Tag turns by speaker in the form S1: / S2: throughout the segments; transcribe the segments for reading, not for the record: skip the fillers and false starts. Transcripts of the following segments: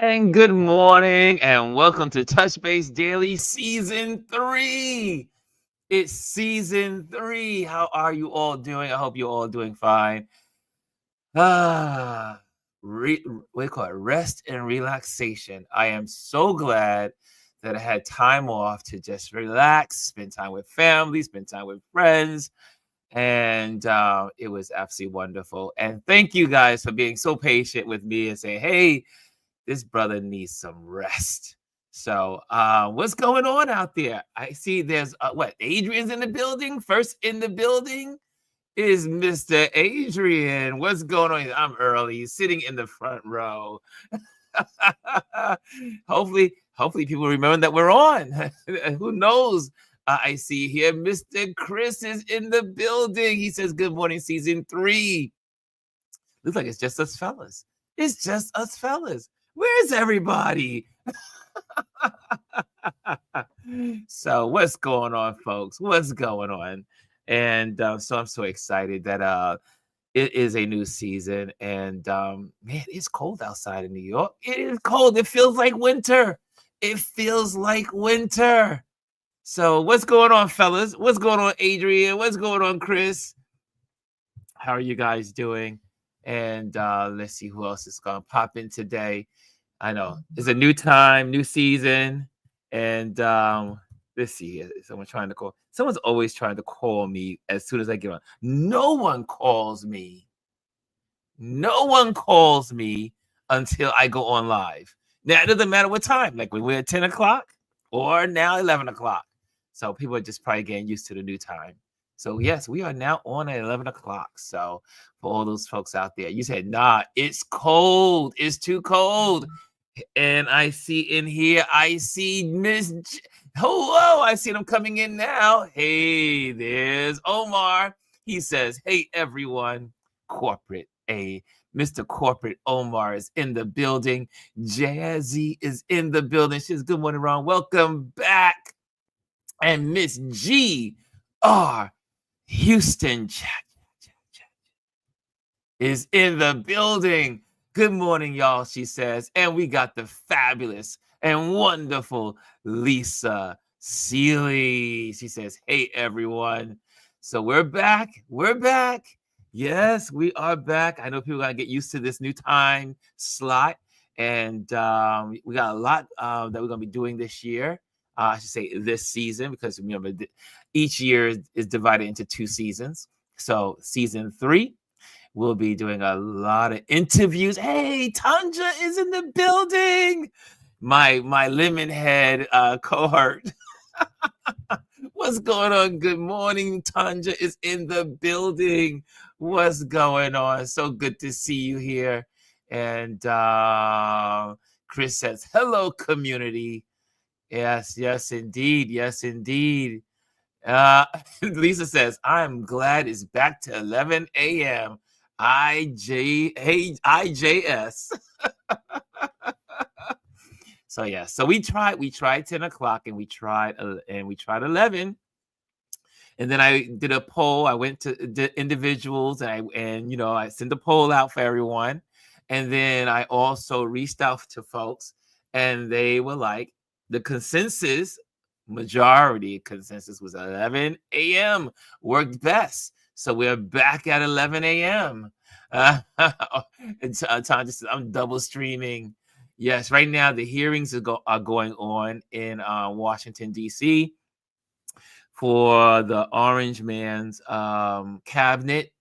S1: And good morning, and welcome to Touch Base Daily Season 3. It's Season 3. How are you all doing? I hope you're all doing fine. Ah, what do you call it? Rest and relaxation. I am so glad that I had time off to just relax, spend time with family, spend time with friends, and it was absolutely wonderful. And thank you guys for being so patient with me and saying, hey, this brother needs some rest. So, what's going on out there? I see there's what Adrian's in the building. First in the building is Mr. Adrian. What's going on? I'm early, sitting in the front row. hopefully, people remember that we're on. Who knows? I see here Mr. Chris is in the building. He says, "Good morning, season 3." Looks like it's just us fellas. It's just us fellas. Where's everybody? So what's going on, folks? What's going on? And so I'm so excited that it is a new season. And man, it's cold outside in New York. It is cold. It feels like winter. It feels like winter. So what's going on, fellas? What's going on, Adrian? What's going on, Chris? How are you guys doing? And let's see who else is gonna pop in today. I know it's a new time, new season, and let's see. Someone trying to call. Someone's always trying to call me as soon as I get on. No one calls me. No one calls me until I go on live. Now it doesn't matter what time. Like when we're at 10 o'clock or now 11 o'clock. So people are just probably getting used to the new time. So yes, we are now on at 11 o'clock. So for all those folks out there, you said, nah, it's cold. It's too cold. And I see in here, I see Miss Hello, I see them coming in now. Hey, there's Omar. He says, hey, everyone, corporate A. Mr. Corporate Omar is in the building. Jazzy is in the building. She says, good morning, Ron. Welcome back. And Miss G. R. Houston is in the building. Good morning, y'all, she says. And we got the fabulous and wonderful Lisa Seeley. She says, hey, everyone. So we're back. We're back. Yes, we are back. I know people got to get used to this new time slot. And we got a lot that we're going to be doing this year. I should say this season, because remember, each year is divided into 2 seasons. So season 3, we'll be doing a lot of interviews. Hey, Tanja is in the building. My lemon head cohort. What's going on? Good morning. Tanja is in the building. What's going on? So good to see you here. And Chris says, hello, community. Yes, indeed. Yes, indeed. Lisa says, I'm glad it's back to 11 a.m. IJS. So yeah, so we tried 10 o'clock and we tried 11. And then I did a poll. I went to the individuals and I sent a poll out for everyone. And then I also reached out to folks and they were like, the majority consensus was 11 a.m. worked best. So we're back at 11 a.m. And Tom just says, I'm double streaming. Yes, right now the hearings are going on in Washington, D.C. for the Orange Man's cabinet.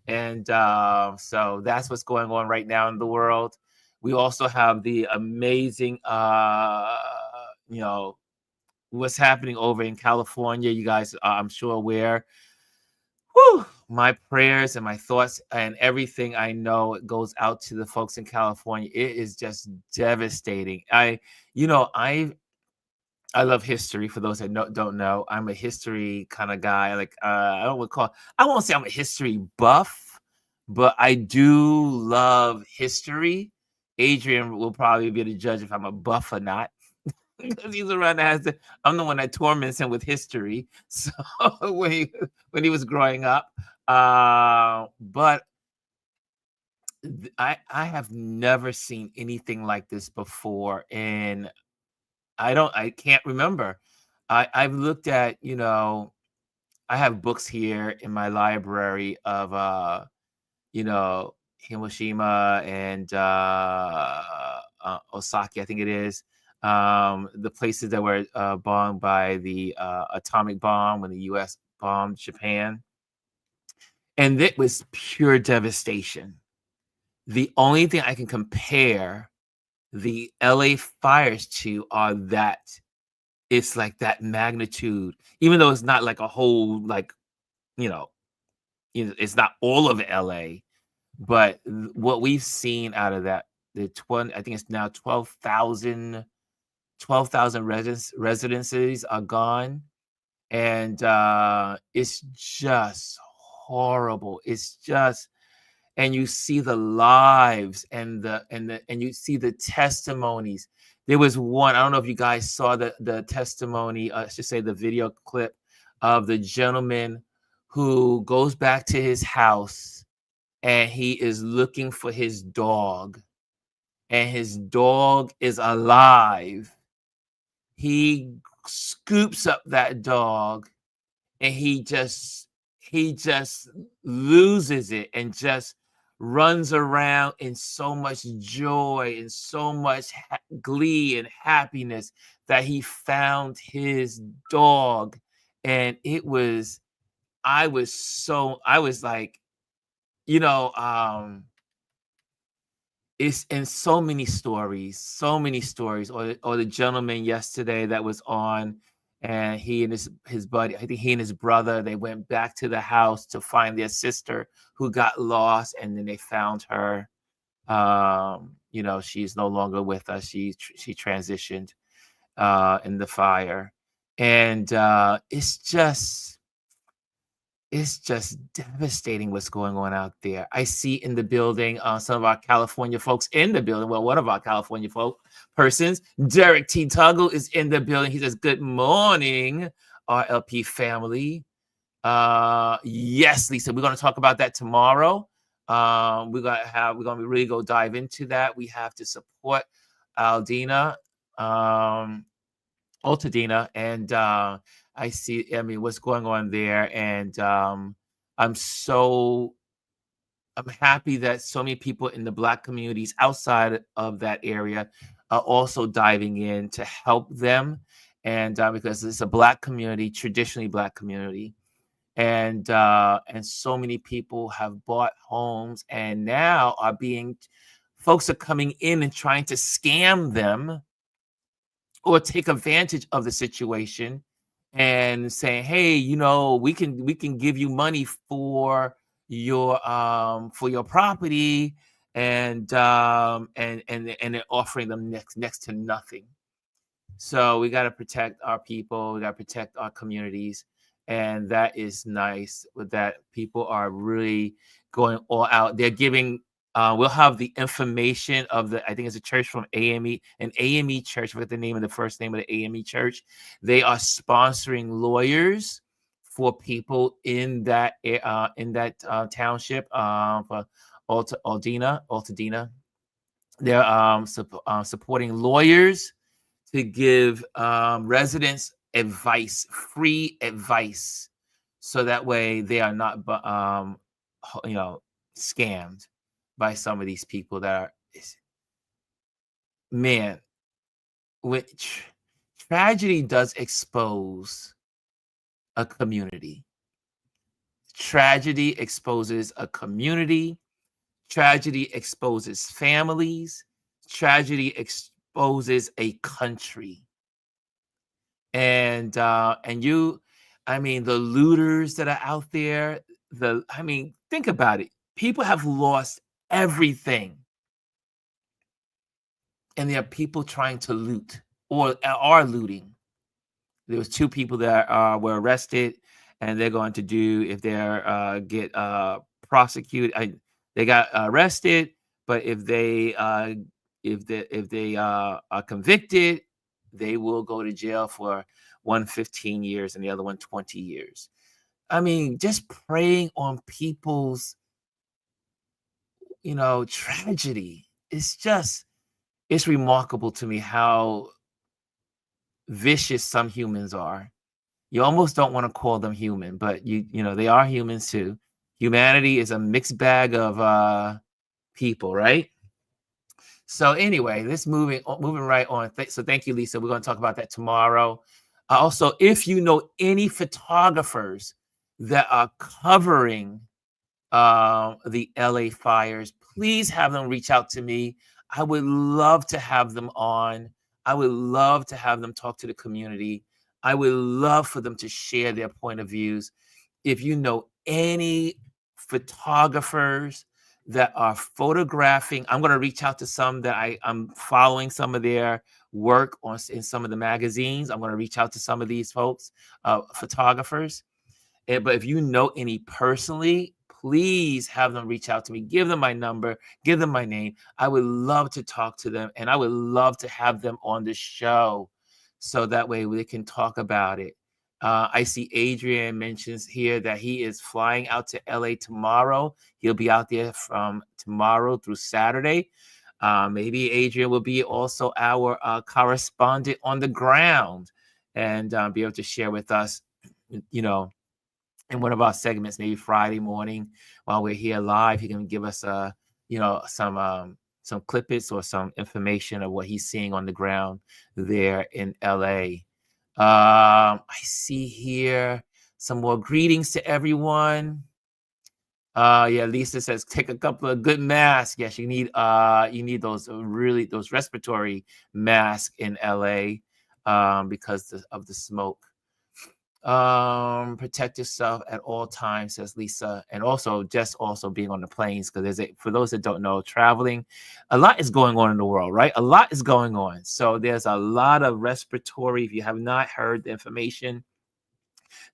S1: And so that's what's going on right now in the world. We also have the amazing, what's happening over in California. You guys, I'm sure, aware. Whew, my prayers and my thoughts and everything I know goes out to the folks in California. It is just devastating. I love history. For those that don't know, I'm a history kind of guy. Like I won't say I'm a history buff, but I do love history. Adrian will probably be the judge if I'm a buff or not. Because he's around I'm the one that torments him with history. So when he was growing up, but I have never seen anything like this before, and I can't remember. I've looked at, I have books here in my library of Hiroshima and Osaka, I think it is. The places that were bombed by the atomic bomb when the US bombed Japan. And it was pure devastation. The only thing I can compare the LA fires to are that it's like that magnitude, even though it's not like a whole, like, you know, it's not all of LA, but what we've seen out of that, I think it's now 12,000 residences are gone. And it's just horrible. It's just, and you see the lives and you see the testimonies. There was one, I don't know if you guys saw the testimony, I should say the video clip of the gentleman who goes back to his house and he is looking for his dog, and his dog is alive. He scoops up that dog and he just loses it and just runs around in so much joy and so much glee and happiness that he found his dog. And I was like, you know um it's in so many stories. Or the gentleman yesterday that was on, and he and his buddy, I think he and his brother, they went back to the house to find their sister who got lost, and then they found her. She's no longer with us. She transitioned in the fire. And it's just devastating what's going on out there. I see in the building, some of our California folks in the building. Well, one of our California persons, Derek T. Tuggle, is in the building. He says, "Good morning, RLP family." Yes, Lisa, we're going to talk about that tomorrow. We're going to really go dive into that. We have to support Aldina. Altadena, and I mean, what's going on there, and I'm so I'm happy that so many people in the Black communities outside of that area are also diving in to help them, and because it's a Black community, traditionally Black community, and so many people have bought homes and now folks are coming in and trying to scam them or take advantage of the situation and saying, "Hey, we can give you money for your property," and they're offering them next to nothing. So we got to protect our people. We got to protect our communities, and that is nice. With that, people are really going all out. They're giving. We'll have the information of I think it's a church from AME, an AME church. I forget the first name of the AME church. They are sponsoring lawyers for people in that township, for Altadena. They're supporting lawyers to give residents free advice, so that way they are not, scammed by some of these people that are, man, which tragedy does expose a community. Tragedy exposes a community. Tragedy exposes families. Tragedy exposes a country. And I mean, the looters that are out there, think about it. People have lost everything, and there are people trying to loot or are looting. There was two people that were arrested, and they're going to do, if they get prosecuted. They got arrested, but if they are convicted, they will go to jail for one 15 years and the other one 20 years. I mean, just preying on people's, tragedy. It's remarkable to me how vicious some humans are. You almost don't want to call them human, but they are humans too. Humanity is a mixed bag of people, right? So anyway, this moving right on. So thank you, Lisa. We're going to talk about that tomorrow. Also, if you know any photographers that are covering the LA fires, please have them reach out to me. I would love to have them on. I would love to have them talk to the community. I would love for them to share their point of views. If you know any photographers that are photographing, I'm going to reach out to some that I'm following some of their work in some of the magazines. I'm going to reach out to some of these folks, photographers. But if you know any personally, please have them reach out to me. Give them my number, give them my name. I would love to talk to them, and I would love to have them on the show so that way we can talk about it. I see Adrian mentions here that he is flying out to LA tomorrow. He'll be out there from tomorrow through Saturday. Maybe Adrian will be also our correspondent on the ground and be able to share with us, in one of our segments, maybe Friday morning while we're here live. He can give us some clippets or some information of what he's seeing on the ground there in LA. I see here some more greetings to everyone. Yeah, Lisa says take a couple of good masks. Yes, you need those respiratory masks in LA because of the smoke. Protect yourself at all times, says Lisa, and also being on the planes, because for those that don't know, traveling, a lot is going on in the world, right? A lot is going on, so there's a lot of respiratory. If you have not heard the information,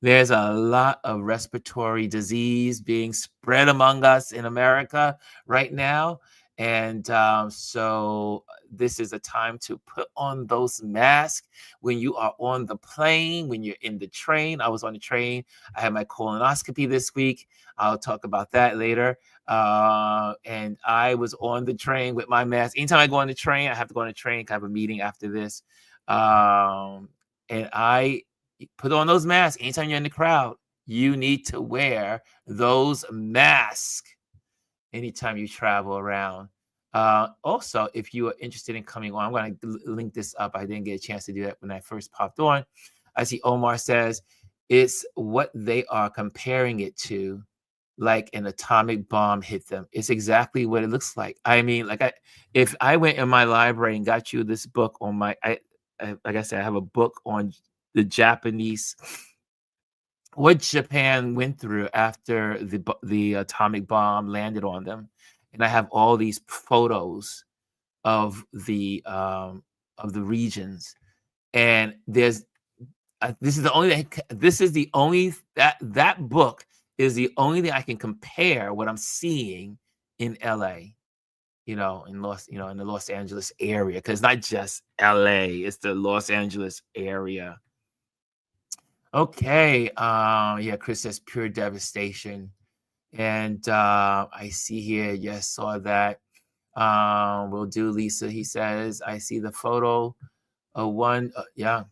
S1: there's a lot of respiratory disease being spread among us in America right now. And so this is a time to put on those masks when you are on the plane, when you're in the train. I was on the train. I had my colonoscopy this week. I'll talk about that later. And I was on the train with my mask. Anytime I go on the train, I have to go on the train. I have a meeting after this. And I put on those masks. Anytime you're in the crowd, you need to wear those masks anytime you travel around. Also, if you are interested in coming on, I'm going to link this up. I didn't get a chance to do that when I first popped on. I see Omar says it's what they are comparing it to, like an atomic bomb hit them. It's exactly what it looks like. I mean, if I went in my library and got you this book on like I said, I have a book on the Japanese, what Japan went through after the atomic bomb landed on them, and I have all these photos of the regions, and there's this is the only that book is the only thing I can compare what I'm seeing in LA, in the Los Angeles area, because it's not just LA, it's the Los Angeles area. Okay. Yeah, Chris says pure devastation. And I see here, yes, saw that. Will do, Lisa. He says, I see the photo of one. Yeah.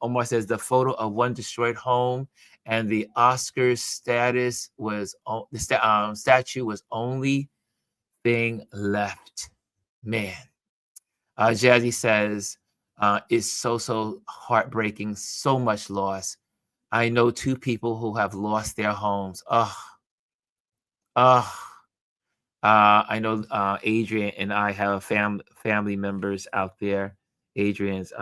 S1: Omar says the photo of one destroyed home, and the Oscars status was statue was only thing left. Man. Jazzy says, it's so heartbreaking, so much loss. I know two people who have lost their homes. I know Adrian and I have family members out there. Adrian's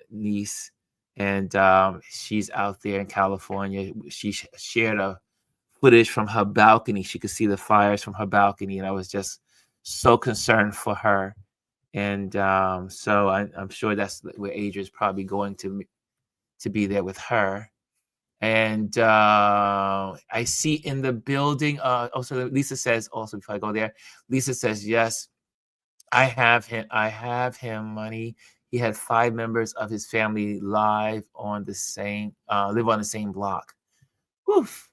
S1: niece, and she's out there in California. She shared a footage from her balcony. She could see the fires from her balcony, and I was just so concerned for her. And so I'm sure that's where Adrian's probably going to be there with her. And I see in the building, also Lisa says, also before I go there, Lisa says, yes, I have him money. He had 5 members of his family live on the same, live on the same block. Woof.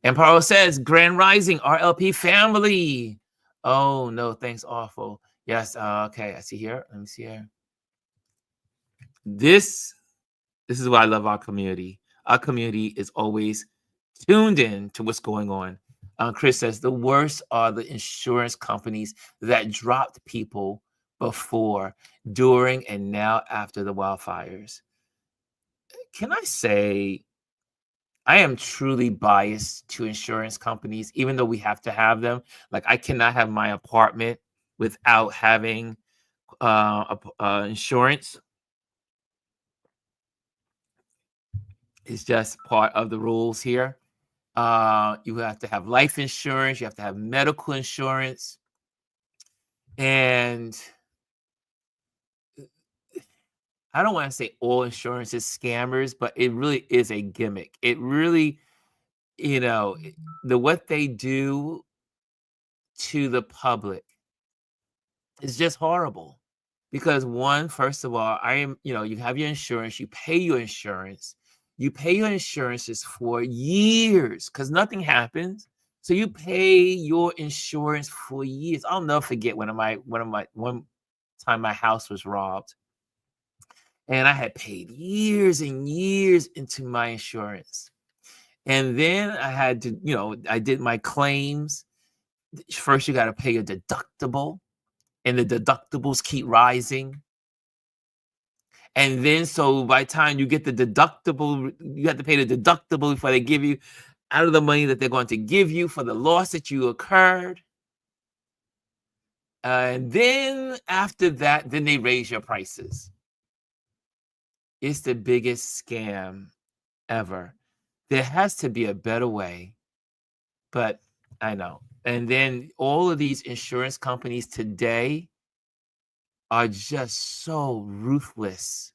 S1: And Paro says, Grand Rising, RLP family. Oh no, thanks, awful. Yes, okay, I see here. Let me see here. This this is why I love our community. Our community is always tuned in to what's going on. Chris says the worst are the insurance companies that dropped people before, during, and now after the wildfires. Can I say I am truly biased to insurance companies, even though we have to have them. Like I cannot have my apartment without having insurance. It's just part of the rules here. You have to have life insurance, you have to have medical insurance, and I don't want to say all insurance is scammers, but it really is a gimmick. It really, you know, the what they do to the public is just horrible. Because one, first of all, you have your insurance, you pay your insurance, you pay your insurances for years because nothing happens. So you pay your insurance for years. I'll never forget one time my house was robbed, and I had paid years and years into my insurance. And then I had to, I did my claims. First, you got to pay a deductible, and the deductibles keep rising. And then, so by the time you get the deductible, you have to pay the deductible before they give you out of the money that they're going to give you for the loss that you occurred. And then after that, then they raise your prices. It's the biggest scam ever. There has to be a better way, but I know. And then all of these insurance companies today are just so ruthless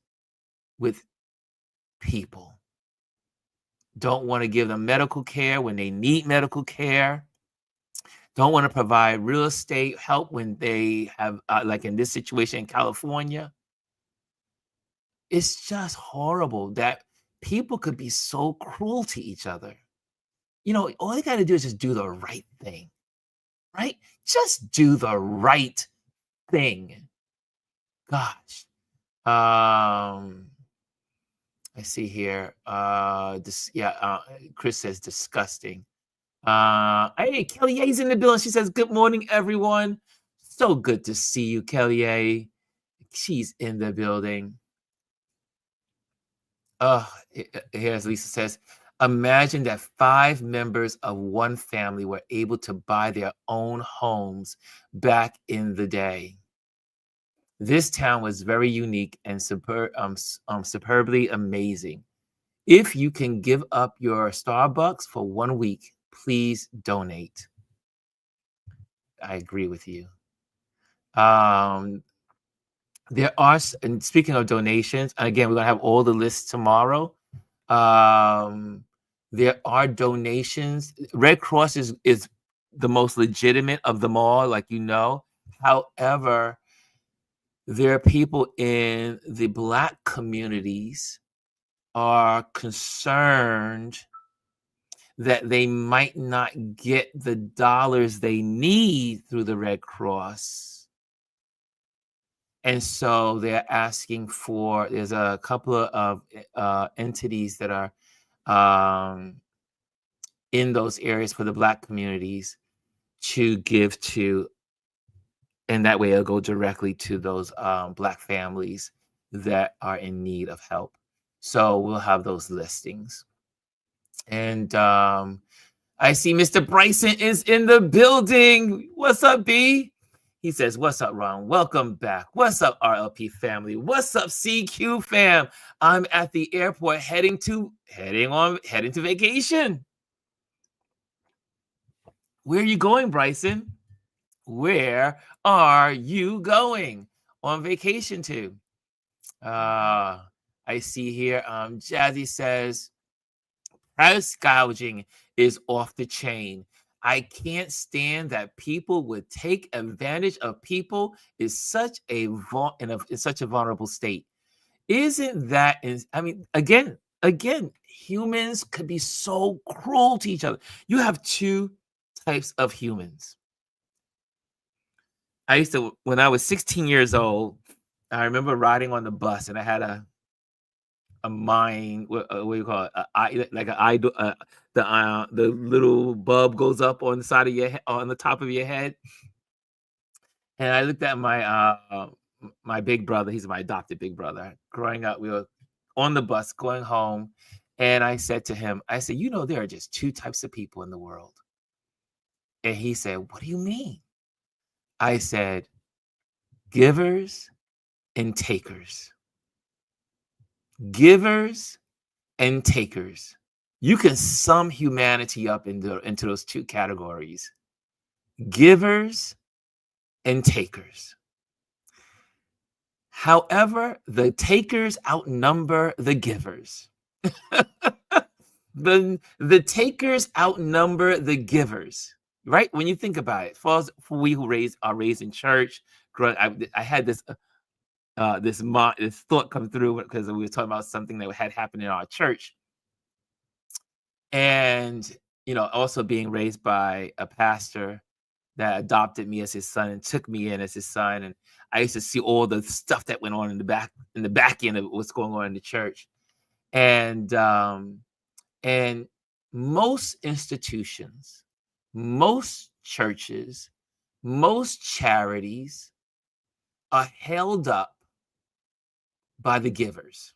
S1: with people. Don't want to give them medical care when they need medical care. Don't want to provide real estate help when they have, like in this situation in California. It's just horrible that people could be so cruel to each other. All you got to do is just do the right thing, right? Just do the right thing. Gosh. I see here. Chris says disgusting. Hey, Kelly A's in the building. She says, good morning, everyone. So good to see you, Kelly A. She's in the building. Here's Lisa says, imagine that 5 members of one family were able to buy their own homes back in the day. This town was very unique and superbly amazing. If you can give up your Starbucks for 1 week, please donate. I agree with you. There are, and speaking of donations, and again, we're gonna have all the lists tomorrow. There are donations. Red Cross is the most legitimate of them all, like However, there are people in the Black communities are concerned that they might not get the dollars they need through the Red Cross. And so they're asking there's a couple of entities that are in those areas for the Black communities to give to, and that way it'll go directly to those Black families that are in need of help. So we'll have those listings. And I see Mr. Bryson is in the building. What's up, B? He says, what's up, Ron? Welcome back. What's up, RLP family? What's up, CQ fam? I'm at the airport heading to vacation. Where are you going, Bryson? Where are you going on vacation to? I see here, Jazzy says, price gouging is off the chain. I can't stand that people would take advantage of people in such a vulnerable state. Isn't that? Again, humans could be so cruel to each other. You have 2 types of humans. I used to when I was 16 years old, I remember riding on the bus and I had a mine, what do you call it? A eye, like an eye, the little bulb goes up on the side of your head, on the top of your head. And I looked at my big brother. He's my adopted big brother. Growing up, we were on the bus going home, and I said to him, I said, "You know, there are just two types of people in the world." And he said, "What do you mean?" I said, "Givers and takers. Givers and takers. You can sum humanity up into those two categories: givers and takers. However, the takers outnumber the givers." The takers outnumber the givers, right? When you think about it, for we who are raised in church, I had this thought come through because we were talking about something that had happened in our church, and also being raised by a pastor that adopted me as his son and took me in as his son, and I used to see all the stuff that went on in the back end of what's going on in the church, and and most institutions, most churches, most charities are held up by the givers.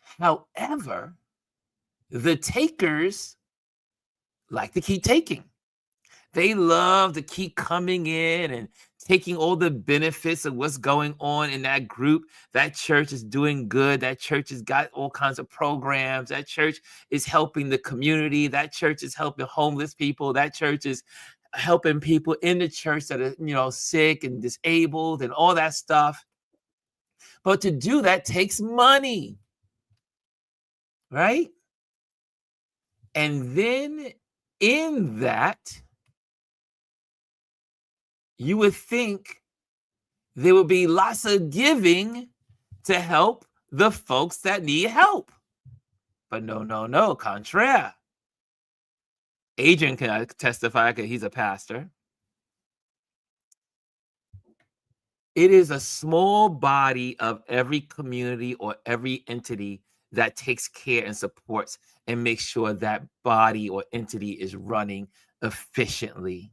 S1: However, the takers like to keep taking. They love to keep coming in and taking all the benefits of what's going on in that group. That church is doing good. That church has got all kinds of programs. That church is helping the community. That church is helping homeless people. That church is helping people in the church that are, sick and disabled and all that stuff. But to do that takes money, right? And then in that, you would think there would be lots of giving to help the folks that need help. But no, contraire. Adrian can testify because he's a pastor. It is a small body of every community or every entity that takes care and supports and makes sure that body or entity is running efficiently.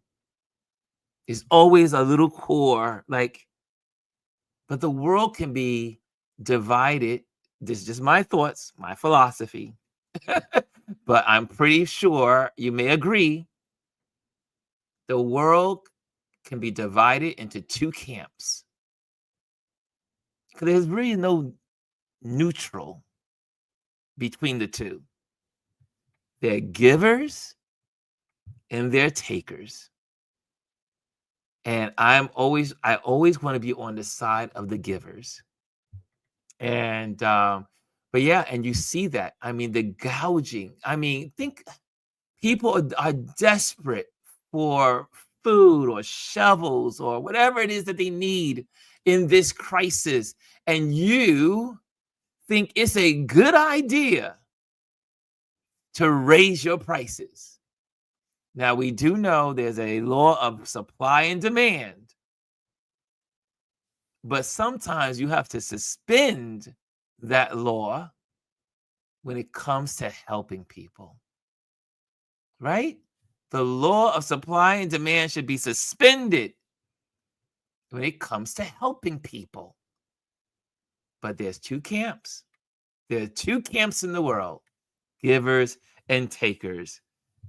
S1: There's always a little core, but the world can be divided. This is just my thoughts, my philosophy. But I'm pretty sure you may agree the world can be divided into two camps. Because there's really no neutral between the two. They're givers and they're takers. And I always want to be on the side of the givers. And but yeah, and you see that. I mean, the gouging. I mean, think people are desperate for food or shovels or whatever it is that they need in this crisis. And you think it's a good idea to raise your prices. Now, we do know there's a law of supply and demand, but sometimes you have to suspend that law when it comes to helping people, right? The law of supply and demand should be suspended when it comes to helping people. But there's two camps. There are two camps in the world, givers and takers.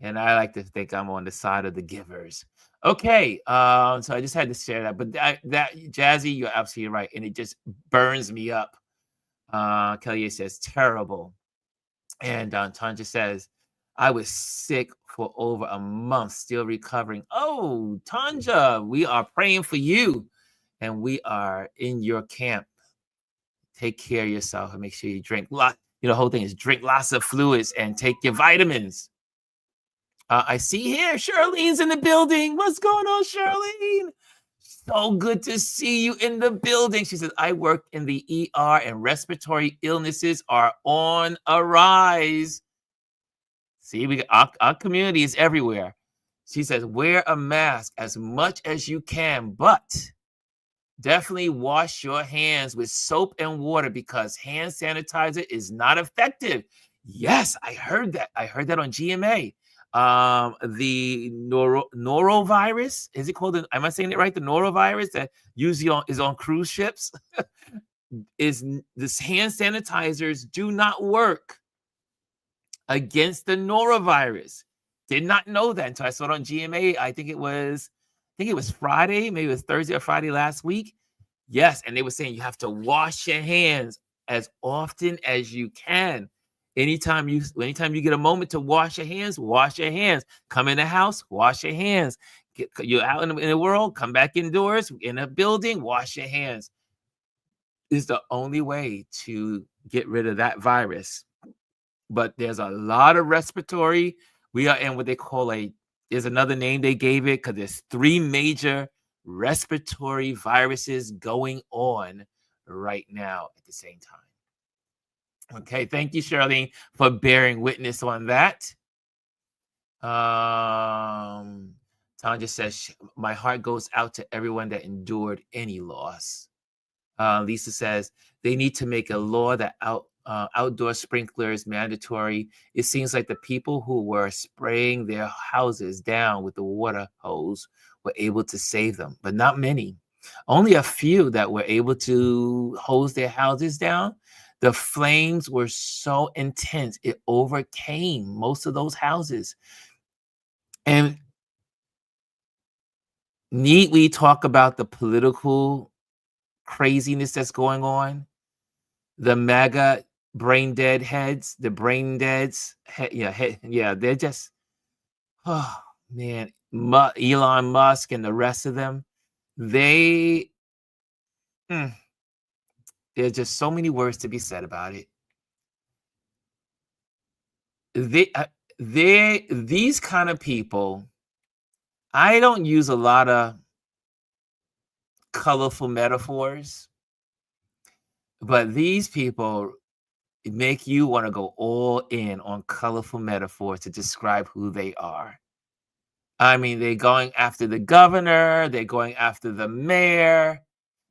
S1: And I like to think I'm on the side of the givers. Okay, so I just had to share that. But that Jazzy, you're absolutely right. And it just burns me up. Kelly says, terrible. And Tanja says, I was sick for over a month, still recovering. Oh, Tanja, we are praying for you. And we are in your camp. Take care of yourself and make sure you drink lots. The whole thing is drink lots of fluids and take your vitamins. I see here, Charlene's in the building. What's going on, Charlene? So good to see you in the building. She says, I work in the ER and respiratory illnesses are on a rise. See, our community is everywhere. She says, wear a mask as much as you can, but definitely wash your hands with soap and water because hand sanitizer is not effective. Yes, I heard that. I heard that on GMA. The norovirus, is it called? Am I saying it right? The norovirus that usually is on cruise ships is this hand sanitizers do not work against the norovirus. Did not know that until I saw it on GMA. I think it was Friday, maybe it was Thursday or Friday last week. Yes, and they were saying you have to wash your hands as often as you can. Anytime you get a moment to wash your hands, wash your hands. Come in the house, wash your hands. You're out in the world, come back indoors, in a building, wash your hands. Is the only way to get rid of that virus. But there's a lot of respiratory. We are in what they call there's another name they gave it because there's three major respiratory viruses going on right now at the same time. Okay, thank you, Charlene, for bearing witness on that. Tanja says, my heart goes out to everyone that endured any loss. Lisa says, they need to make a law that outdoor sprinklers mandatory. It seems like the people who were spraying their houses down with the water hose were able to save them, but not many. Only a few that were able to hose their houses down. The flames were so intense, it overcame most of those houses. And need we talk about the political craziness that's going on? The MAGA brain dead heads, the brain deads, they're just, oh man, Elon Musk and the rest of them, they, there's just so many words to be said about it. These kind of people, I don't use a lot of colorful metaphors, but these people make you want to go all in on colorful metaphors to describe who they are. I mean, they're going after the governor, they're going after the mayor,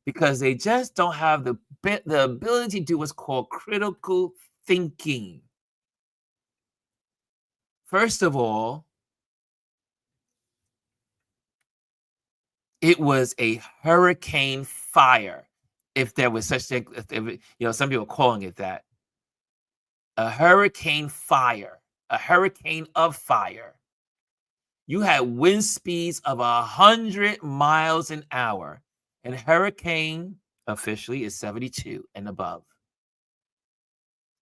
S1: because they just don't have the ability to do what's called critical thinking. First of all, it was a hurricane fire, if there was such thing. Some people are calling it that. A hurricane fire, a hurricane of fire. You had wind speeds of 100 miles an hour, and hurricane officially is 72 and above.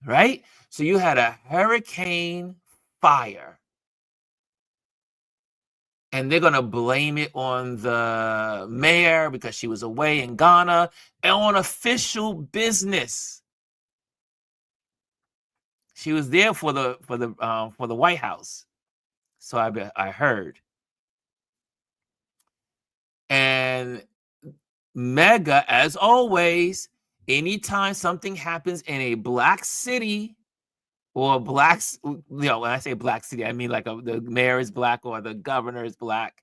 S1: Right? So you had a hurricane fire, and they're going to blame it on the mayor because she was away in Ghana and on official business. She was there for the White House. So I heard. And Mega, as always, anytime something happens in a black city or when I say black city, I mean like the mayor is black or the governor is black,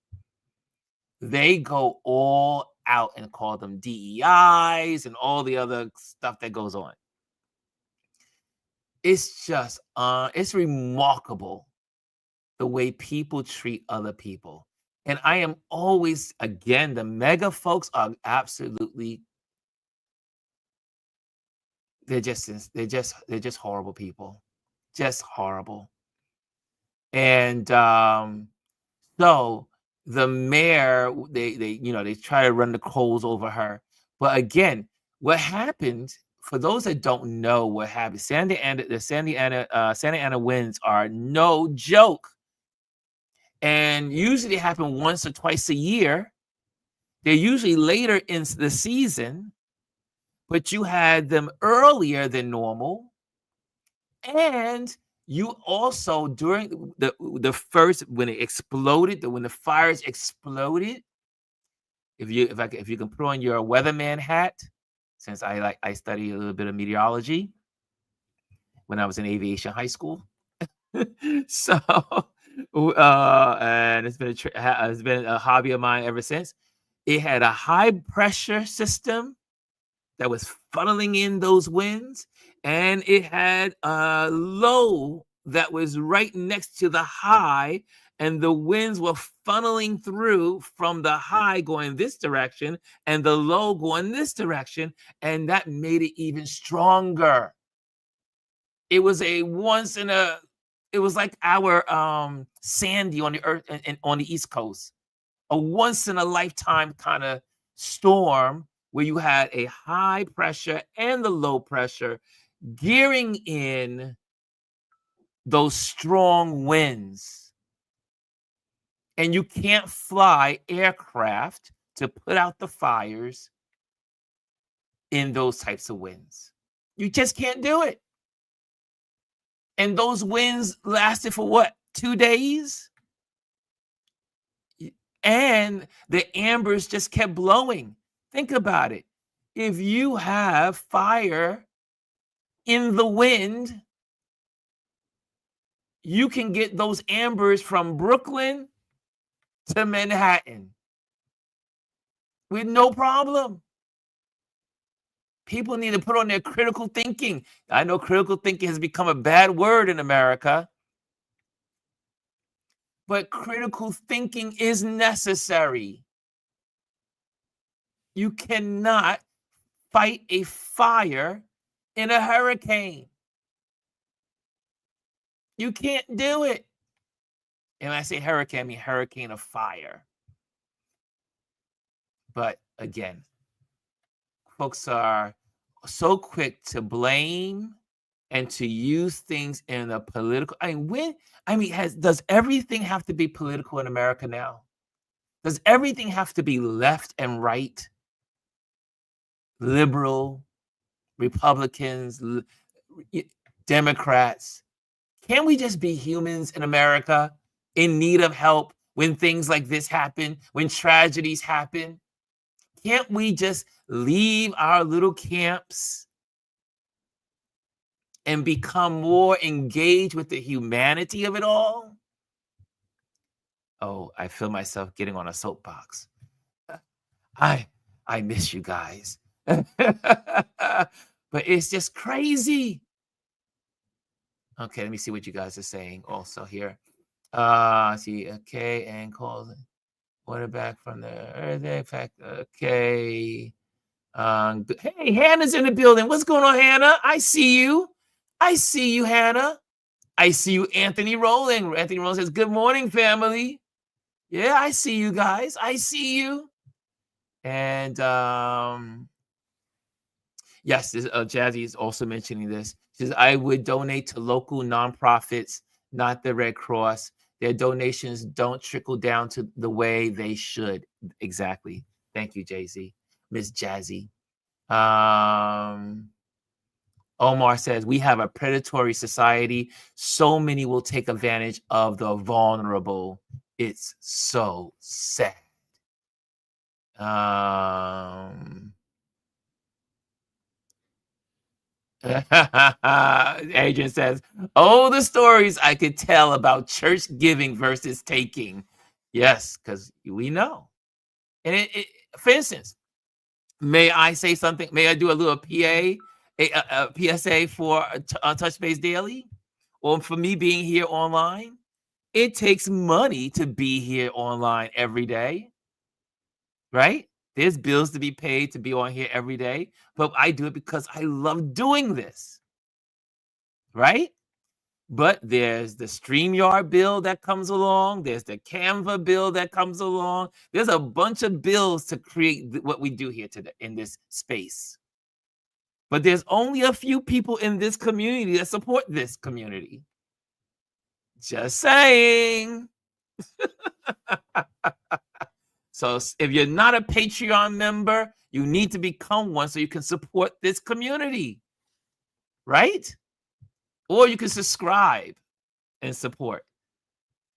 S1: they go all out and call them DEIs and all the other stuff that goes on. It's just, it's remarkable the way people treat other people. And I am always, again, the mega folks are absolutely, they're just horrible people, just horrible. And so the mayor, they try to run the coals over her. But again, what happened, for those that don't know what happened, the Santa Ana winds are no joke. And usually they happen once or twice a year. They're usually later in the season, but you had them earlier than normal. And you also, during the first, when it exploded, when the fires exploded, if you can put on your weatherman hat, since I study a little bit of meteorology when I was in aviation high school. So And it's been a hobby of mine ever since. It had a high pressure system that was funneling in those winds, and it had a low that was right next to the high, and the winds were funneling through from the high going this direction and the low going this direction, and that made it even stronger. It was a once in a it was like our Sandy on the earth and on the East Coast, a once in a lifetime kind of storm where you had a high pressure and the low pressure gearing in those strong winds. And you can't fly aircraft to put out the fires in those types of winds. You just can't do it. And those winds lasted for what, 2 days? And the ambers just kept blowing. Think about it. If you have fire in the wind, you can get those ambers from Brooklyn to Manhattan with no problem. People need to put on their critical thinking. I know critical thinking has become a bad word in America, but critical thinking is necessary. You cannot fight a fire in a hurricane. You can't do it. And when I say hurricane, I mean hurricane of fire. But again, folks are so quick to blame and to use things in a political. Does everything have to be political in America now? Does everything have to be left and right? Liberal, Republicans, Democrats? Can't we just be humans in America in need of help when things like this happen, when tragedies happen? Can't we just leave our little camps and become more engaged with the humanity of it all? Oh, I feel myself getting on a soapbox. I miss you guys. But it's just crazy. Okay, let me see what you guys are saying also here. See, okay, and calls quarterback from the Earth effect. Okay. Hey, Hannah's in the building. What's going on, Hannah? I see you. I see you, Hannah. I see you, Anthony Rowling. Anthony Rowling says, "Good morning, family." Yeah, I see you guys. I see you. And yes, Jazzy is also mentioning this. She says, "I would donate to local nonprofits, not the Red Cross. Their donations don't trickle down to the way they should." Exactly. Thank you, Jay-Z. Miss Jazzy. Omar says, "We have a predatory society. So many will take advantage of the vulnerable. It's so sad." Adrian says, "Oh, the stories I could tell about church giving versus taking." Yes, because we know. And for instance, may I say something? May I do a little a PSA for Touch Base Daily? Or for me being here online? It takes money to be here online every day, right? There's bills to be paid to be on here every day, but I do it because I love doing this, right? But there's the StreamYard bill that comes along. There's the Canva bill that comes along. There's a bunch of bills to create what we do here today in this space. But there's only a few people in this community that support this community. Just saying. So if you're not a Patreon member, you need to become one so you can support this community, right? Or you can subscribe and support.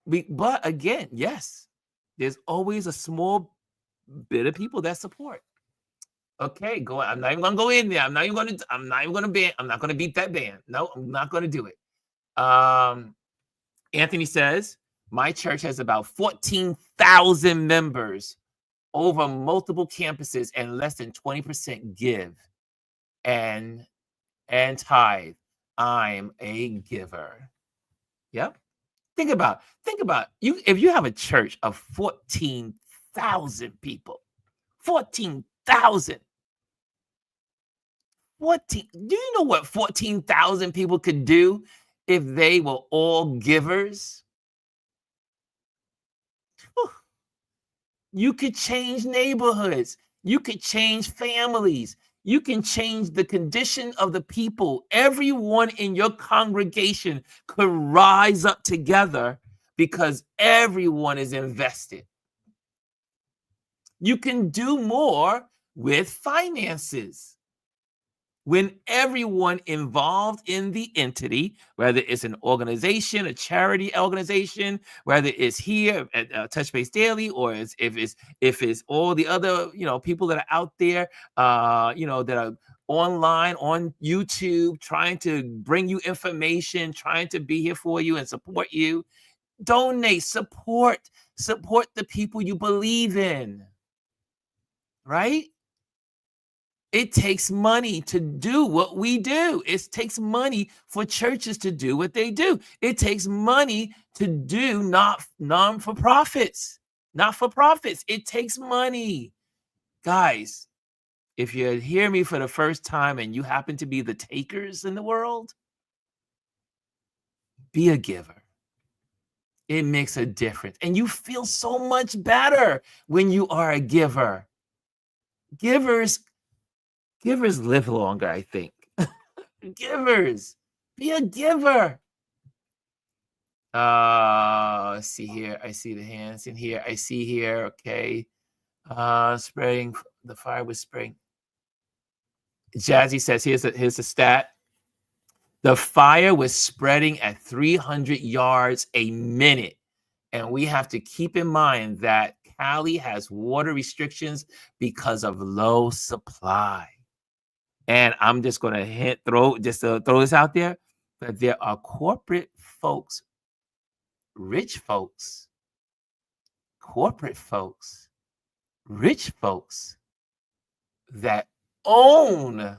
S1: But again, yes, there's always a small bit of people that support. Okay, go on. I'm not even gonna go in there. I'm not even gonna beat that band. No, I'm not gonna do it. Anthony says, My church has about 14,000 members over multiple campuses, and less than 20% give and tithe. I'm a giver. Yep. Think about you if you have a church of 14,000 people. 14,000. 14. Do you know what 14,000 people could do if they were all givers? Whew. You could change neighborhoods. You could change families. You can change the condition of the people. Everyone in your congregation could rise up together because everyone is invested. You can do more with finances when everyone involved in the entity, whether it's an organization, a charity organization, whether it's here at Touch Base Daily, or if it's all the other people that are out there, that are online on YouTube, trying to bring you information, trying to be here for you and support you. Donate, support the people you believe in, right? It takes money to do what we do. It takes money for churches to do what they do. It takes money to do non-for-profits. Not-for-profits. It takes money. Guys, if you hear me for the first time and you happen to be the takers in the world, be a giver. It makes a difference. And you feel so much better when you are a giver. Givers live longer, I think. Givers. Be a giver. Let's see here. I see the hands in here. I see here. Okay. Spreading. The fire was spreading. Jazzy says, here's a stat. The fire was spreading at 300 yards a minute. And we have to keep in mind that Cali has water restrictions because of low supply. And I'm just going to throw this out there, that there are corporate folks, rich folks, corporate folks, rich folks that own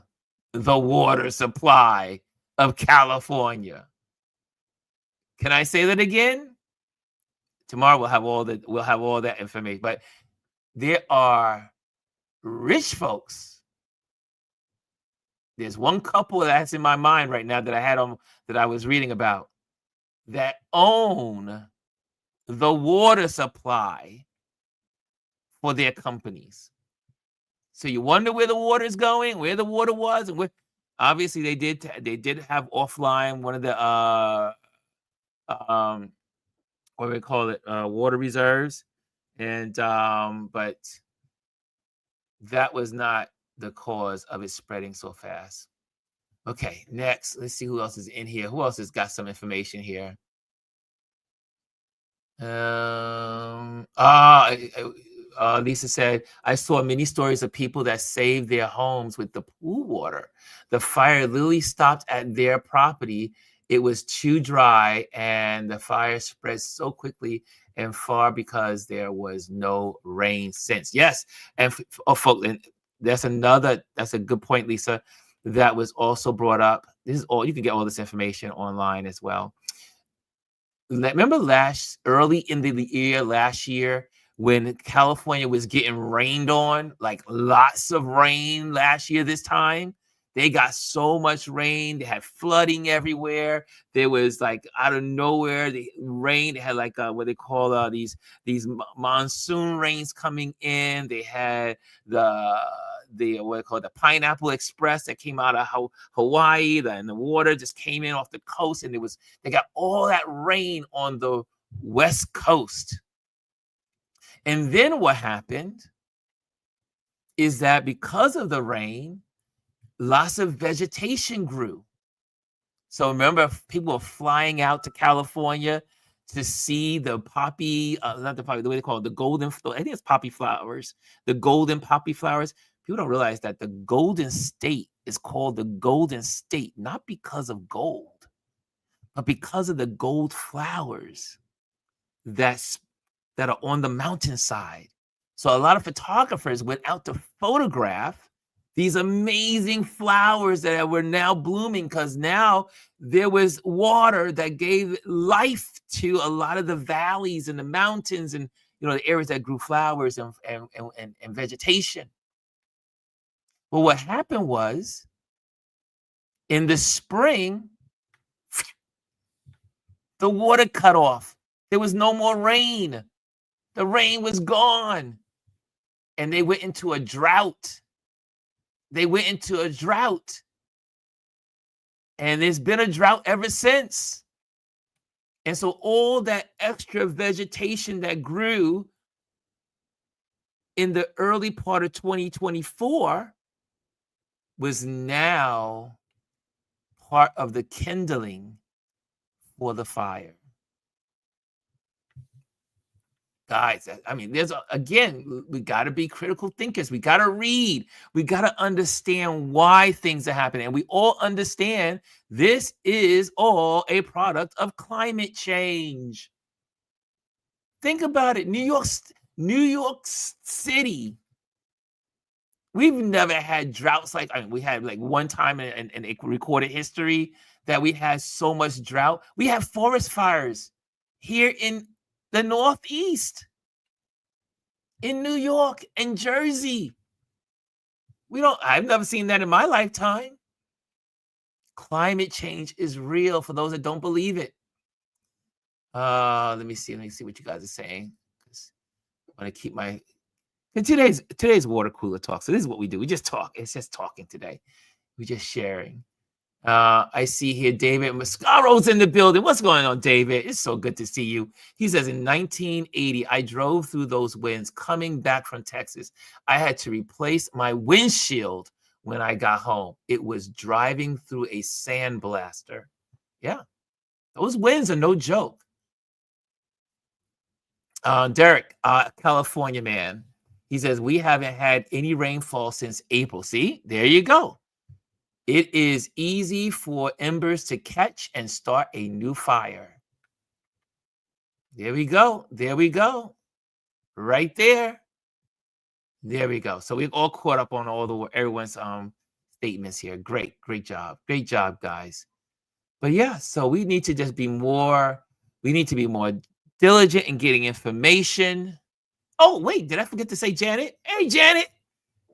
S1: the water supply of California. Can I say that again? Tomorrow we'll have all that information. But there are rich folks. There's one couple that's in my mind right now that I was reading about, that own the water supply for their companies. So you wonder where the water is going, where the water was, and obviously they did have offline one of the what do we call it, water reserves, and but that was not the cause of it spreading so fast. Okay, next, let's see who else is in here. Who else has got some information here? Lisa said, I saw many stories of people that saved their homes with the pool water. The fire literally stopped at their property. It was too dry, and the fire spread so quickly and far because there was no rain since. Yes, and folks, that's a good point, Lisa. That was also brought up. This is all, you can get all this information online as well. Remember early in the year last year when California was getting rained on, like lots of rain last year this time? They got so much rain. They had flooding everywhere. There was like out of nowhere, the rain. They had like what they call these monsoon rains coming in. They had the what they call the Pineapple Express that came out of Hawaii, and the water just came in off the coast, and they got all that rain on the West Coast. And then what happened is that because of the rain, lots of vegetation grew. So remember, people were flying out to California to see the poppy, not the poppy, the way they call it, the golden, I think it's poppy flowers, the golden poppy flowers. People don't realize that the Golden State is called the Golden State, not because of gold, but because of the gold flowers. that's that are on the mountainside. So a lot of photographers went out to photograph these amazing flowers that were now blooming because now there was water that gave life to a lot of the valleys and the mountains and the areas that grew flowers and vegetation. But what happened was in the spring, the water cut off. There was no more rain. The rain was gone. And they went into a drought. They went into a drought. And there's been a drought ever since. And so all that extra vegetation that grew in the early part of 2024 was now part of the kindling for the fire. Guys, I mean, again, we got to be critical thinkers. We got to read. We got to understand why things are happening. And we all understand this is all a product of climate change. Think about it. New York City. We've never had droughts we had like one time in recorded history that we had so much drought. We have forest fires here in the Northeast, in New York and Jersey. I've never seen that in my lifetime. Climate change is real for those that don't believe it. Let me see what you guys are saying. I want to keep today's water cooler talk. So this is what we do. We just talk. It's just talking today. We're just sharing. I see here David Mascaro's in the building. What's going on, David? It's so good to see you. He says, in 1980, I drove through those winds coming back from Texas. I had to replace my windshield when I got home. It was driving through a sandblaster. Yeah, those winds are no joke. Derek, California man, he says, we haven't had any rainfall since April. See, there you go. It is easy for embers to catch and start a new fire. There we go. There we go. Right there. There we go. So we've all caught up on everyone's statements here. Great job. Great job, guys. But yeah, so we need to just be more, diligent in getting information. Oh, wait, did I forget to say Janet? Hey, Janet.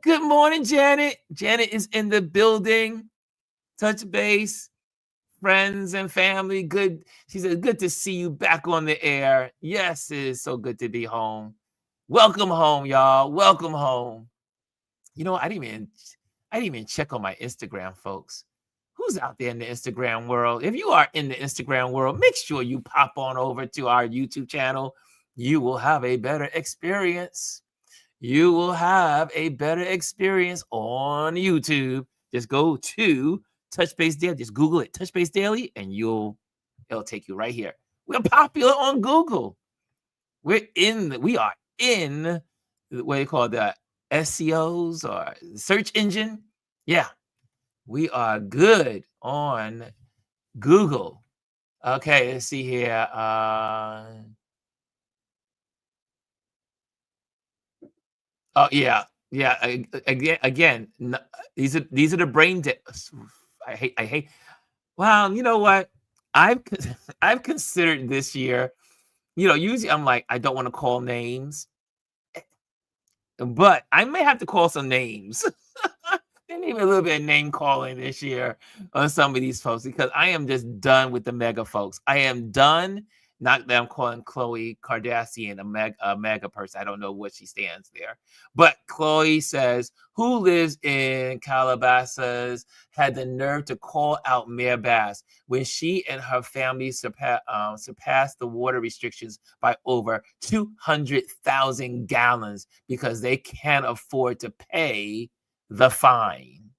S1: Good morning, Janet. Janet is in the building. Touch base, friends and family. Good. She said, good to see you back on the air. Yes, it is so good to be home. Welcome home, y'all. Welcome home. I didn't even check on my Instagram, folks. Who's out there in the Instagram world? If you are in the Instagram world, make sure you pop on over to our YouTube channel. You will have a better experience. You will have a better experience on YouTube. Just go to Touch Base Daily. Just Google it, Touch Base Daily, and it'll take you right here. We're popular on Google. We are in what you call the SEOs or search engine. Yeah, we are good on Google. Okay, let's see here. Oh yeah. Again. These are the brain. I hate. Well, you know what? I've considered this year. Usually I'm like, I don't want to call names, but I may have to call some names. Maybe a little bit of name calling this year on some of these folks because I am just done with the mega folks. I am done. Not that I'm calling Khloe Kardashian a mega person. I don't know what she stands there. But Khloe says, who lives in Calabasas had the nerve to call out Mayor Bass when she and her family surpassed the water restrictions by over 200,000 gallons because they can't afford to pay the fine.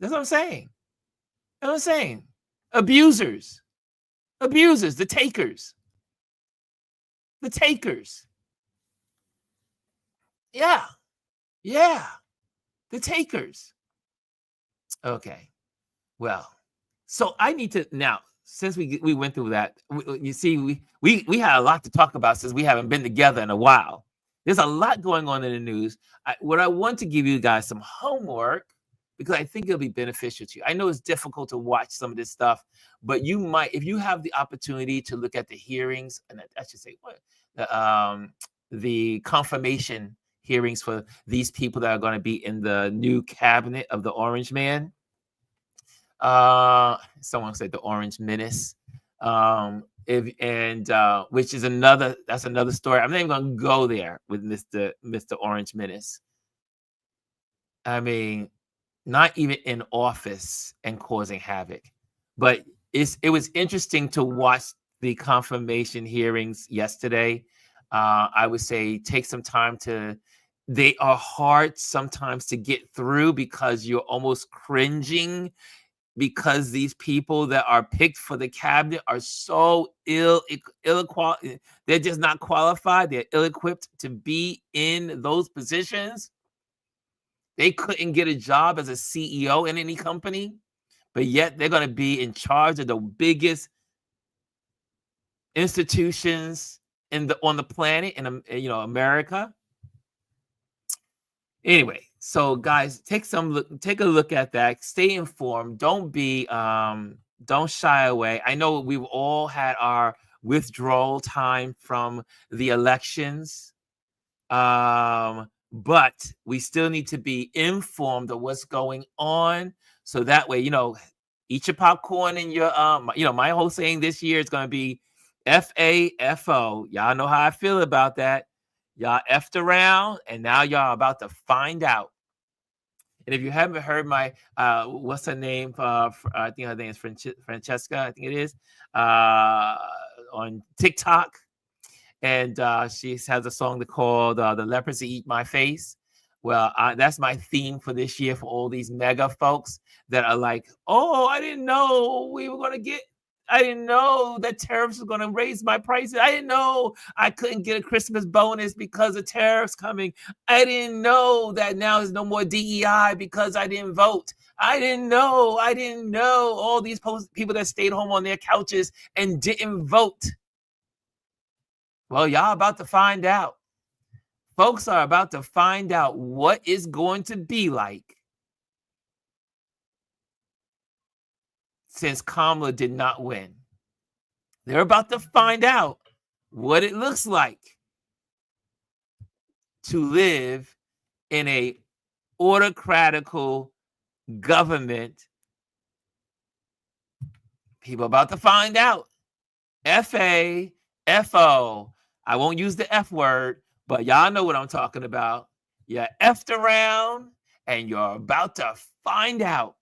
S1: That's what I'm saying. That's what I'm saying. Abusers, the takers. Yeah, the takers. Okay, well, so I need to now. since we went through that, you see, we had a lot to talk about since we haven't been together in a while. There's a lot going on in the news. What I want to give you guys some homework because I think it'll be beneficial to you. I know it's difficult to watch some of this stuff, but you might, if you have the opportunity to look at the hearings, and I should say what the confirmation hearings for these people that are going to be in the new cabinet of the Orange Man. Someone said the Orange Menace. If and which is that's another story. I'm not even gonna go there with Mr. Orange Menace. I mean, not even in office and causing havoc. But it was interesting to watch the confirmation hearings yesterday. I would say take some time to. They are hard sometimes to get through because you're almost cringing because these people that are picked for the cabinet are so they're just not qualified. They're ill-equipped to be in those positions. They couldn't get a job as a CEO in any company, but yet they're going to be in charge of the biggest institutions on the planet in America. Anyway, so guys, take a look at that. Stay informed. Don't shy away. I know we've all had our withdrawal time from the elections. But we still need to be informed of what's going on. So that way, eat your popcorn and your my whole saying this year is gonna be FAFO. Y'all know how I feel about that. Y'all effed around and now y'all about to find out. And if you haven't heard my what's her name? I think her name is Francesca, I think it is, on TikTok. And she has a song called "The Leprosy Eat My Face." Well, that's my theme for this year for all these mega folks that are like, "Oh, I didn't know we were gonna get. I didn't know that tariffs were gonna raise my prices. I didn't know I couldn't get a Christmas bonus because of tariffs coming. I didn't know that now there's no more DEI because I didn't vote. I didn't know. I didn't know all these people that stayed home on their couches and didn't vote." Well, y'all about to find out. Folks are about to find out what it's going to be like since Kamala did not win. They're about to find out what it looks like to live in a autocratical government. People about to find out. FAFO. I won't use the F word, but y'all know what I'm talking about. You effed around and you're about to find out.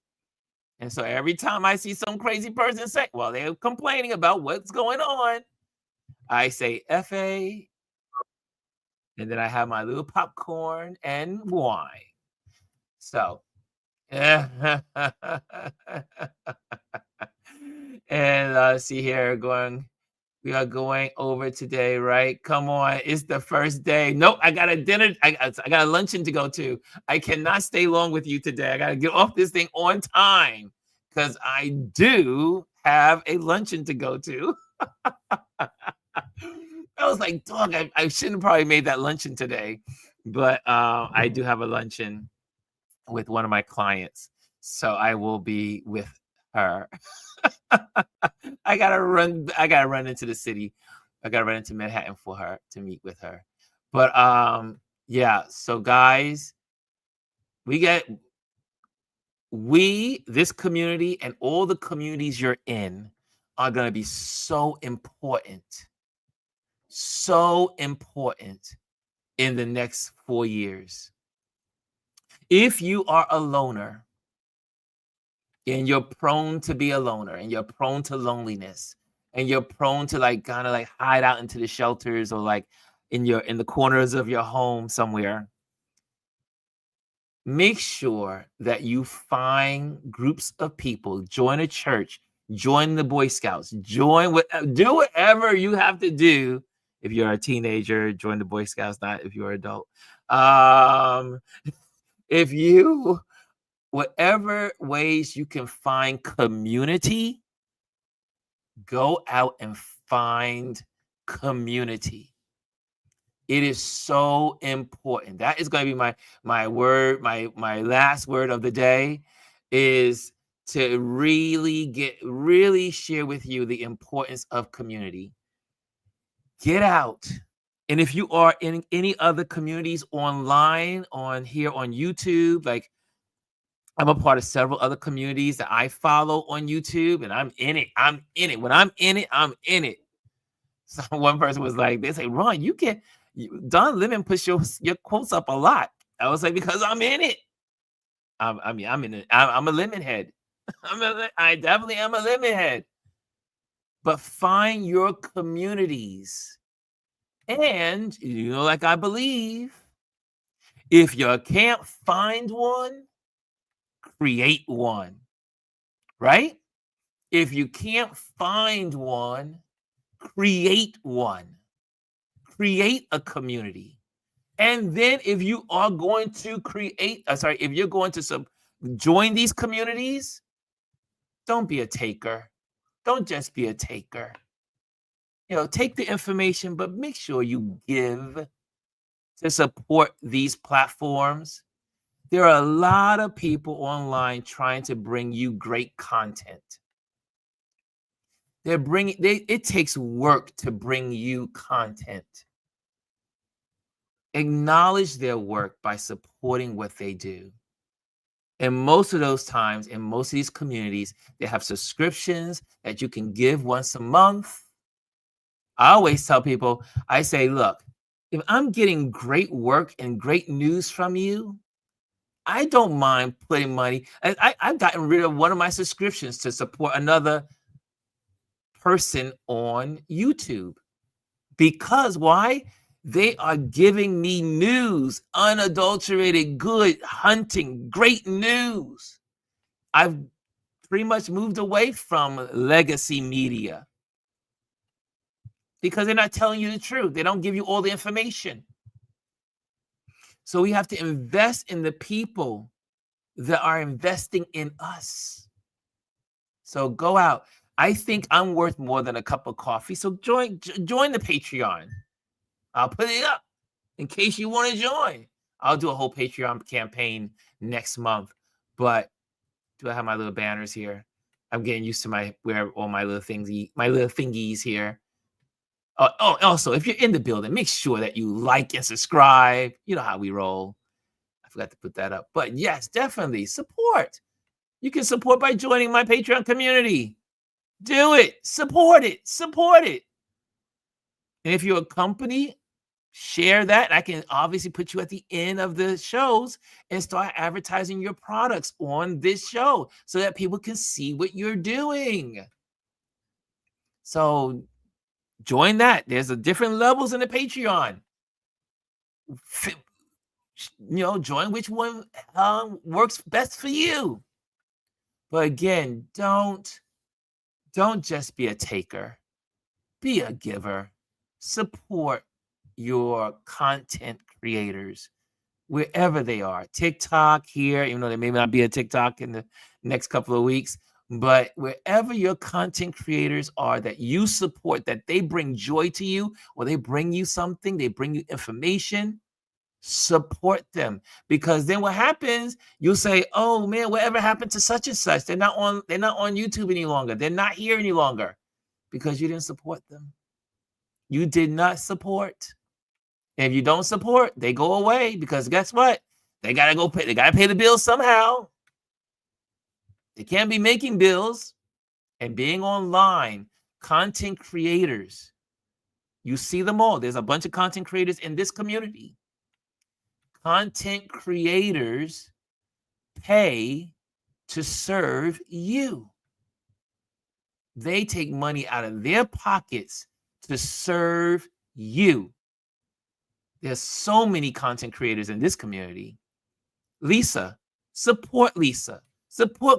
S1: And so every time I see some crazy person say, well, they're complaining about what's going on, I say FA, and then I have my little popcorn and wine. So, and see here, we are going over today, right? Come on, it's the first day. Nope, I got a dinner. I got a luncheon to go to. I cannot stay long with you today. I got to get off this thing on time because I do have a luncheon to go to. I was like, dog, I shouldn't have probably made that luncheon today, but I do have a luncheon with one of my clients, so I will be with her. I gotta run into the city. I gotta run into Manhattan for her to meet with her. But yeah, so guys, this community and all the communities you're in are gonna be so important in the next 4 years. If you are a loner and you're prone to be a loner and you're prone to loneliness and you're prone to kind of hide out into the shelters or in the corners of your home somewhere, make sure that you find groups of people, join a church, join the Boy Scouts, do whatever you have to do. If you're a teenager, join the Boy Scouts, not if you're an adult. Whatever ways you can find community, Go out and find community. It is so important. That is going to be my word, my last word of the day is to really share with you the importance of community. Get out. And if you are in any other communities online, on here on YouTube, like I'm a part of several other communities that I follow on YouTube, and I'm in it. I'm in it. When I'm in it, I'm in it. So one person was like, they say, Ron, Don Lemon puts your quotes up a lot. I was like, because I'm in it. I mean, I'm in it. I'm a lemon head. I definitely am a lemon head. But find your communities. And, like I believe, if you can't find one, create one, right? If you can't find one, create one. Create a community. And then if you are going to if you're going to join these communities, don't be a taker. Don't just be a taker. Take the information, but make sure you give to support these platforms. There are a lot of people online trying to bring you great content. It takes work to bring you content. Acknowledge their work by supporting what they do. And most of those times, in most of these communities, they have subscriptions that you can give once a month. I always tell people, I say, look, if I'm getting great work and great news from you, I don't mind putting money. I've gotten rid of one of my subscriptions to support another person on YouTube. Because why? They are giving me news, unadulterated, good hunting, great news. I've pretty much moved away from legacy media because they're not telling you the truth. They don't give you all the information. So we have to invest in the people that are investing in us. So go out. I think I'm worth more than a cup of coffee. So join the Patreon. I'll put it up in case you want to join. I'll do a whole Patreon campaign next month. But do I have my little banners here? I'm getting used to where all my little thingies here. Also, if you're in the building, make sure that you like and subscribe. You know how we roll. I forgot to put that up. But yes, definitely support. You can support by joining my Patreon community. Do it. Support it. Support it. And if you're a company, share that. I can obviously put you at the end of the shows and start advertising your products on this show so that people can see what you're doing. So join that. There's different levels in the Patreon. Join which one works best for you. But again, don't just be a taker. Be a giver. Support your content creators wherever they are. TikTok here, even though there may not be a TikTok in the next couple of weeks, but wherever your content creators are that you support, that they bring joy to you, or they bring you something, they bring you information, support them. Because then what happens, you'll say, oh man, whatever happened to such and such? They're not on YouTube any longer. They're not here any longer because you didn't support them. You did not support. And if you don't support, they go away because guess what? They gotta go pay. They gotta pay the bills somehow. They can't be making bills and being online. Content creators, you see them all. There's a bunch of content creators in this community. Content creators pay to serve you. They take money out of their pockets to serve you. There's so many content creators in this community. Lisa, support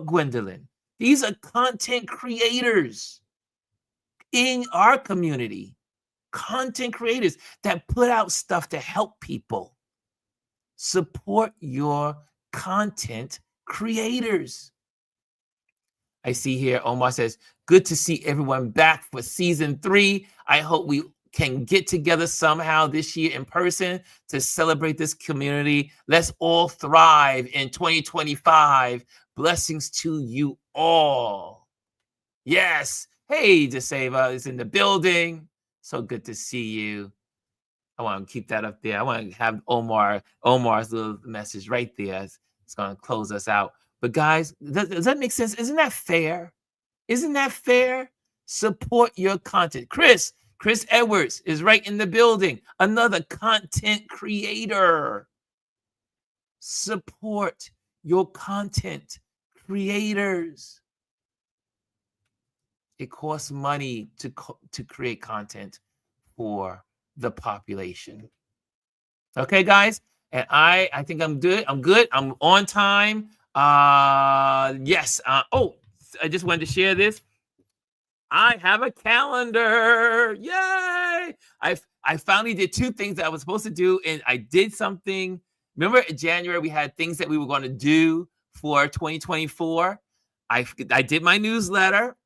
S1: Gwendolyn. These are content creators in our community. Content creators that put out stuff to help people. Support your content creators. I see here Omar says, good to see everyone back for season 3. I hope we can get together somehow this year in person to celebrate this community. Let's all thrive in 2025. Blessings to you all. Yes. Hey, DeSava is in the building. So good to see you. I want to keep that up there. I want to have Omar's little message right there. It's going to close us out. But guys, does that make sense? Isn't that fair? Isn't that fair? Support your content. Chris Edwards is right in the building. Another content creator. Support your content creators. It costs money to create content for the population. Okay, guys? And I think I'm good. I'm good. I'm on time. Yes. Oh, I just wanted to share this. I have a calendar. Yay! I finally did 2 things that I was supposed to do, and I did something. Remember in January we had things that we were going to do for 2024. I did my newsletter.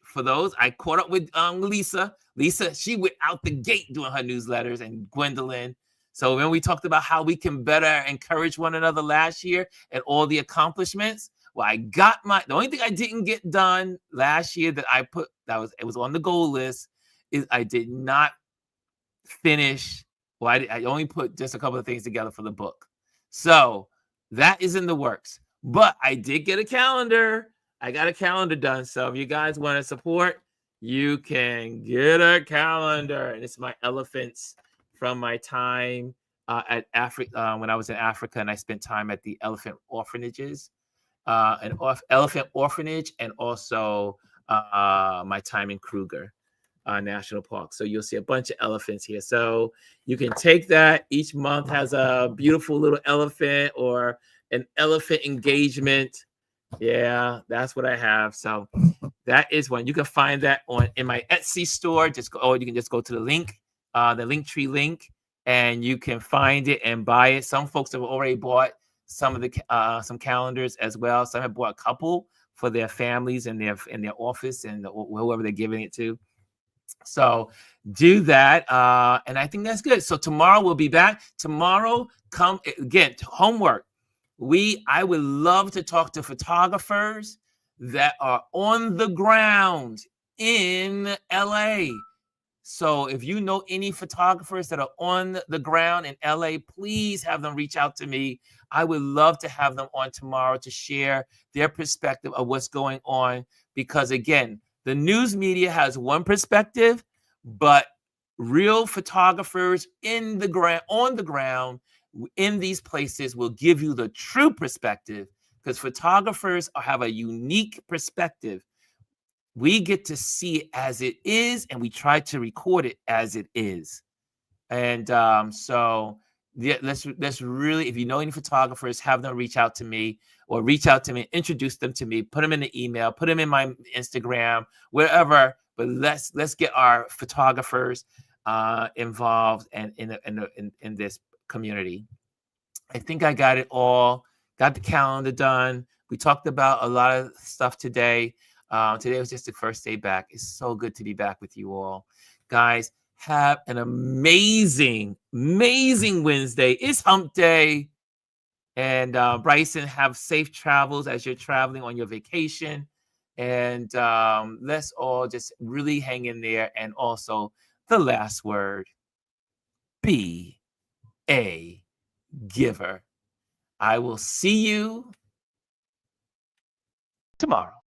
S1: For those, I caught up with Lisa. Lisa, she went out the gate doing her newsletters, and Gwendolyn. So when we talked about how we can better encourage one another last year and all the accomplishments, well, I got the only thing I didn't get done last year that it was on the goal list is I did not finish. Well, I only put just a couple of things together for the book. So that is in the works. But I did get a calendar. I got a calendar done. So if you guys want to support, you can get a calendar. And it's my elephants from my time at Africa when I was in Africa, and I spent time at the elephant orphanages, elephant orphanage, and also my time in Kruger National Park. So you'll see a bunch of elephants here. So you can take that. Each month has a beautiful little elephant or an elephant engagement. Yeah, that's what I have. So that is one. You can find that in my Etsy store. You can just go to the link, the Linktree link, and you can find it and buy it. Some folks have already bought some calendars as well. Some have bought a couple for their families and their office and whoever they're giving it to. So do that, and I think that's good. So tomorrow we'll be back. Tomorrow, come again. Homework. I would love to talk to photographers that are on the ground in LA. So if you know any photographers that are on the ground in LA, please have them reach out to me. I would love to have them on tomorrow to share their perspective of what's going on. Because again, the news media has one perspective, but real photographers on the ground in these places will give you the true perspective, because photographers have a unique perspective. We get to see it as it is, and we try to record it as it is. And so yeah, let's really, if you know any photographers, have them reach out to me, introduce them to me, put them in the email, put them in my Instagram, wherever. But let's get our photographers involved and in this community. I think I got it all. Got the calendar done. We talked about a lot of stuff today. Today was just the first day back. It's so good to be back with you all. Guys, have an amazing Wednesday. It's hump day. And Bryson, have safe travels as you're traveling on your vacation. And let's all just really hang in there. And also, the last word, be a giver. I will see you tomorrow.